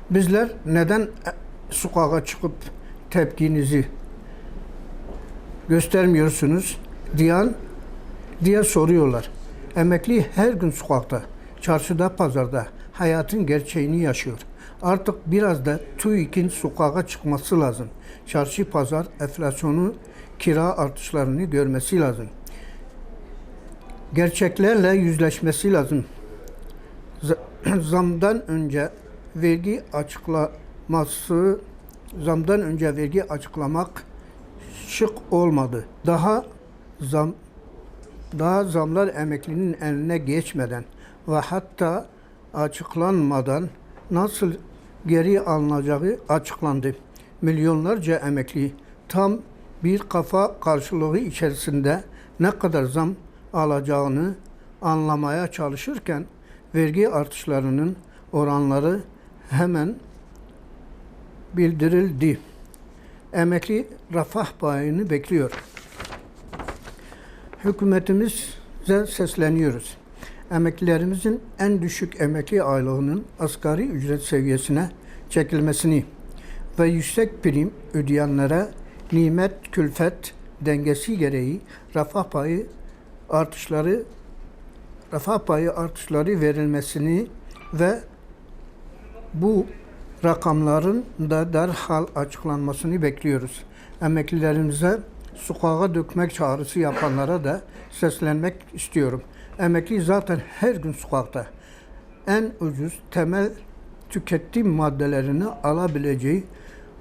Bizler neden sokağa çıkıp tepkinizi göstermiyorsunuz diye soruyorlar. Emekli her gün sokakta, çarşıda, pazarda hayatın gerçeğini yaşıyor. Artık biraz da TÜİK'in sokağa çıkması lazım. Çarşı, pazar, enflasyonu, kira artışlarını görmesi lazım. Gerçeklerle yüzleşmesi lazım. Zamdan önce vergi açıklaması, zamdan önce vergi açıklamak şık olmadı. Daha zamlar emeklinin eline geçmeden ve hatta açıklanmadan nasıl geri alınacağı açıklandı. Milyonlarca emekli tam bir kafa karşılığı içerisinde ne kadar zam alacağını anlamaya çalışırken vergi artışlarının oranları hemen bildirildi. Emekli refah payını bekliyor. Hükümetimize sesleniyoruz. Emeklilerimizin en düşük emekli aylığının asgari ücret seviyesine çekilmesini ve yüksek prim ödeyenlere nimet külfet dengesi gereği refah payı artışları verilmesini ve bu rakamların da derhal açıklanmasını bekliyoruz. Emeklilerimize sokağa dökmek çağrısı yapanlara da seslenmek istiyorum. Emekli zaten her gün sokakta. En ucuz temel tüketim maddelerini alabileceği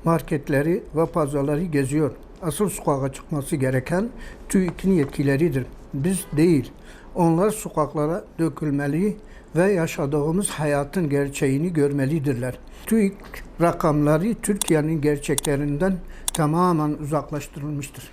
marketleri ve pazarları geziyor. Asıl sokağa çıkması gereken TÜİK'in yetkilileridir. Biz değil. Onlar sokaklara dökülmeli ve yaşadığımız hayatın gerçeğini görmelidirler. TÜİK rakamları Türkiye'nin gerçeklerinden tamamen uzaklaştırılmıştır.